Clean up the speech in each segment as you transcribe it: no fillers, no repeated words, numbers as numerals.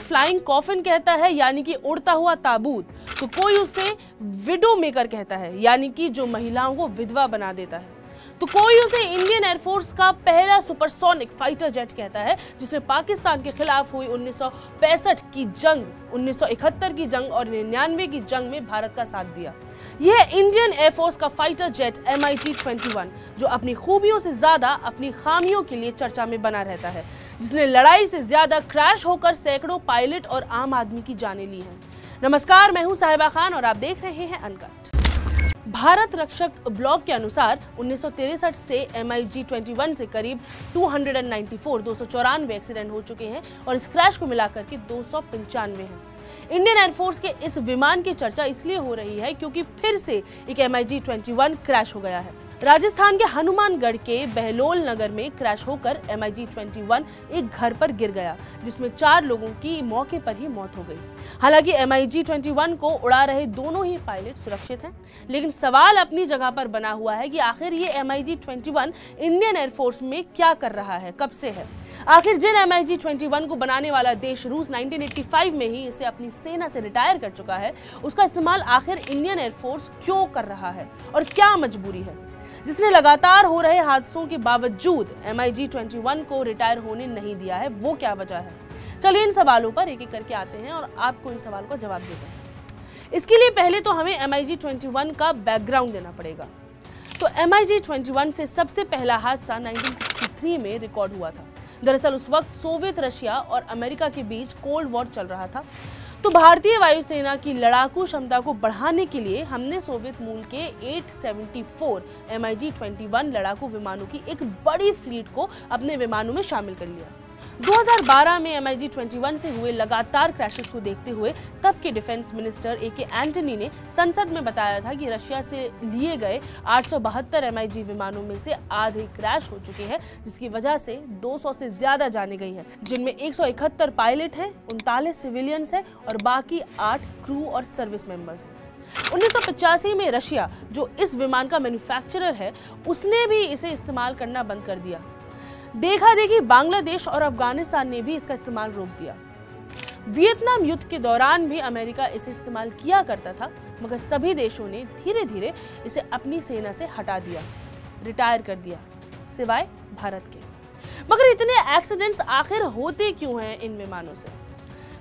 Flying coffin कहता है, यानी कि उड़ता हुआ ताबूत, तो कोई उसे विडो मेकर कहता है, यानी कि जो महिलाओं को विधवा बना देता है, तो कोई उसे इंडियन एयरफोर्स का पहला सुपरसोनिक फाइटर जेट कहता है, जिसने पाकिस्तान के खिलाफ हुई 1965 की जंग, 1971 की जंग और 99 की जंग में भारत का साथ दिया। यह इंडियन एयरफोर्स का फाइटर जेट MiG-21, जो अपनी खूबियों से ज्यादा अपनी खामियों के लिए चर्चा में बना रहता है, जिसने लड़ाई से ज्यादा क्रैश होकर सैकड़ों पायलट और आम आदमी की जानें ली हैं। नमस्कार, मैं हूं साहिबा खान और आप देख रहे हैं अनकट। भारत रक्षक ब्लॉग के अनुसार 1963 से MiG-21 से करीब 294 एक्सीडेंट हो चुके हैं और इस क्रैश को मिलाकर के 295 हैं। इंडियन एयरफोर्स के इस विमान की चर्चा इसलिए हो रही है क्योंकि फिर से एक MiG-21 क्रैश हो गया है। राजस्थान के हनुमानगढ़ के बहलोल नगर में क्रैश होकर MiG-21 एक घर पर गिर गया, जिसमें 4 लोगों की मौके पर ही मौत हो गई। हालांकि MiG-21 को उड़ा रहे दोनों ही पायलट सुरक्षित हैं, लेकिन सवाल अपनी जगह पर बना हुआ है कि आखिर ये MiG-21 इंडियन एयरफोर्स में क्या कर रहा है, कब से है। आखिर जिन MiG-21 को बनाने वाला देश रूस 1985 में ही इसे अपनी सेना से रिटायर कर चुका है, उसका इस्तेमाल आखिर इंडियन एयरफोर्स क्यों कर रहा है और क्या मजबूरी है, जिसने लगातार हो रहे हादसों के बावजूद MiG-21 को रिटायर होने नहीं दिया है, वो क्या वजह है। चलिए इन सवालों पर एक एक करके आते हैं और आपको इन सवालों का जवाब देते हैं। इसके लिए पहले तो हमें MiG-21 का बैकग्राउंड देना पड़ेगा। तो MiG-21 से सबसे पहला हादसा 1963 में रिकॉर्ड हुआ था। दरअसल उस वक्त सोवियत रशिया और अमेरिका के बीच कोल्ड वॉर चल रहा था, तो भारतीय वायुसेना की लड़ाकू क्षमता को बढ़ाने के लिए हमने सोवियत मूल के 874 MiG-21 लड़ाकू विमानों की एक बड़ी फ्लीट को अपने विमानों में शामिल कर लिया। 2012 में MiG-21 से हुए लगातार क्रैशेस को देखते हुए तब के डिफेंस मिनिस्टर A.K. एंटनी ने संसद में बताया था कि रशिया से लिए गए 872 MiG विमानों में से आधे क्रैश हो चुके हैं, जिसकी वजह से 200 से ज्यादा जानें गई हैं, जिनमें 171 पायलट हैं, 39 सिविलियंस हैं और बाकी 8 क्रू और सर्विस मेंबर्स हैं। 1985 में रशिया, जो इस विमान का मैन्युफैक्चरर है, उसने भी इसे इस्तेमाल करना बंद कर दिया। देखा देखी बांग्लादेश और अफगानिस्तान ने भी इसका इस्तेमाल रोक दिया। वियतनाम युद्ध के दौरान भी अमेरिका इसे इस्तेमाल किया करता था, मगर सभी देशों ने धीरे धीरे इसे अपनी सेना से हटा दिया, रिटायर कर दिया, सिवाय भारत के। मगर इतने एक्सीडेंट्स आखिर होते क्यों हैं इन विमानों से?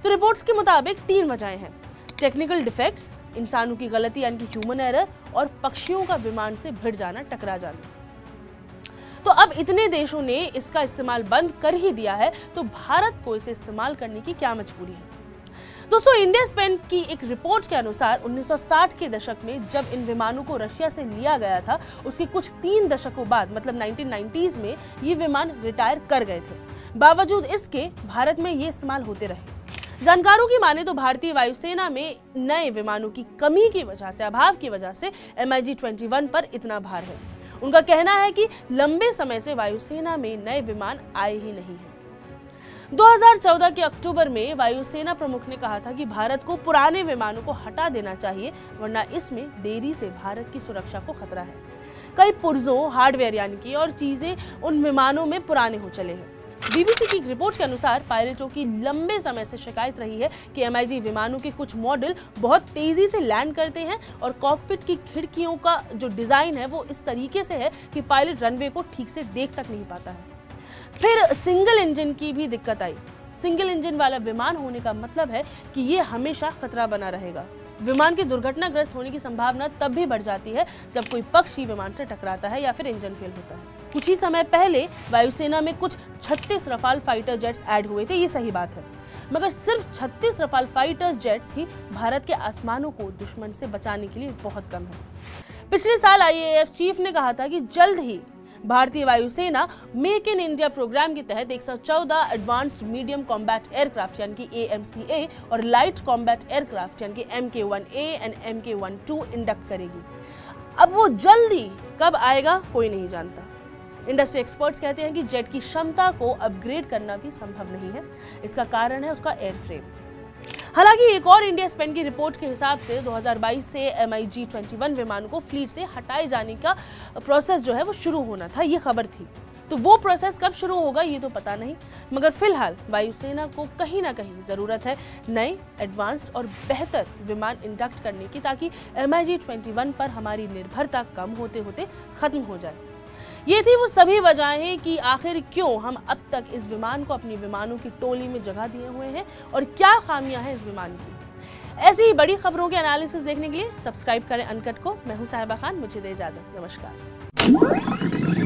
तो रिपोर्ट्स के मुताबिक 3 वजहें हैं: टेक्निकल डिफेक्ट्स, इंसानों की गलती यानी कि ह्यूमन एरर, और पक्षियों का विमान से भिड़ जाना, टकरा जाना। तो अब इतने देशों ने इसका इस्तेमाल बंद कर ही दिया है, तो भारत को इसे इस्तेमाल करने की क्या मजबूरी है? दोस्तों, इंडिया स्पेन की एक रिपोर्ट के अनुसार 1960 के दशक में जब इन विमानों को रशिया से लिया गया था, उसके कुछ 3 दशकों बाद मतलब 1990s में ये विमान रिटायर कर गए थे। बावजूद इसके भारत में ये इस्तेमाल होते रहे। जानकारों की माने तो भारतीय वायुसेना में नए विमानों की कमी की वजह से, अभाव की वजह से MiG-21 पर इतना भार है। उनका कहना है कि लंबे समय से वायुसेना में नए विमान आए ही नहीं हैं। 2014 के अक्टूबर में वायुसेना प्रमुख ने कहा था कि भारत को पुराने विमानों को हटा देना चाहिए, वरना इसमें देरी से भारत की सुरक्षा को खतरा है। कई पुर्जों, हार्डवेयर यानी कि और चीजें उन विमानों में पुराने हो चले हैं। BBC की एक रिपोर्ट के अनुसार पायलटों की लंबे समय से शिकायत रही है कि MiG विमानों के कुछ मॉडल बहुत तेजी से लैंड करते हैं और कॉकपिट की खिड़कियों का जो डिजाइन है वो इस तरीके से है कि पायलट रनवे को ठीक से देख तक नहीं पाता है। फिर सिंगल इंजन की भी दिक्कत आई। सिंगल इंजन वाला विमान होने का मतलब है कि ये हमेशा खतरा बना रहेगा। विमान के दुर्घटनाग्रस्त होने की संभावना तब भी बढ़ जाती है जब कोई पक्षी विमान से टकराता है या फिर इंजन फेल होता है। कुछ ही समय पहले वायुसेना में कुछ 36 रफाल फाइटर जेट्स ऐड हुए थे, ये सही बात है, मगर सिर्फ 36 रफाल फाइटर जेट्स ही भारत के आसमानों को दुश्मन से बचाने के लिए बहुत कम है। पिछले साल IAF चीफ ने कहा था कि जल्द ही भारतीय वायुसेना मेक इन इंडिया प्रोग्राम के तहत 114 एडवांस्ड मीडियम कॉम्बैट एयरक्राफ्ट यानी कि AMCA और लाइट कॉम्बैट एयरक्राफ्ट यानी कि MK-1A एंड MK-12 इंडक्ट करेगी। अब वो जल्दी कब आएगा कोई नहीं जानता। इंडस्ट्री एक्सपर्ट्स कहते हैं कि जेट की क्षमता को अपग्रेड करना भी संभव नहीं है। इसका कारण है उसका एयरफ्रेम। हालांकि एक और इंडिया स्पेन की रिपोर्ट के हिसाब से 2022 से MiG-21 विमानों को फ्लीट से हटाए जाने का प्रोसेस जो है वो शुरू होना था, ये खबर थी। तो वो प्रोसेस कब शुरू होगा ये तो पता नहीं, मगर फिलहाल वायुसेना को कहीं ना कहीं ज़रूरत है नए, एडवांस्ड और बेहतर विमान इंडक्ट करने की, ताकि MiG-21 पर हमारी निर्भरता कम होते होते ख़त्म हो जाए। ये थी वो सभी वजहें कि आखिर क्यों हम अब तक इस विमान को अपनी विमानों की टोली में जगह दिए हुए हैं और क्या खामियां हैं इस विमान की। ऐसी ही बड़ी खबरों के एनालिसिस देखने के लिए सब्सक्राइब करें अनकट को। मैं हूं साहिबा खान, मुझे दे इजाजत। नमस्कार।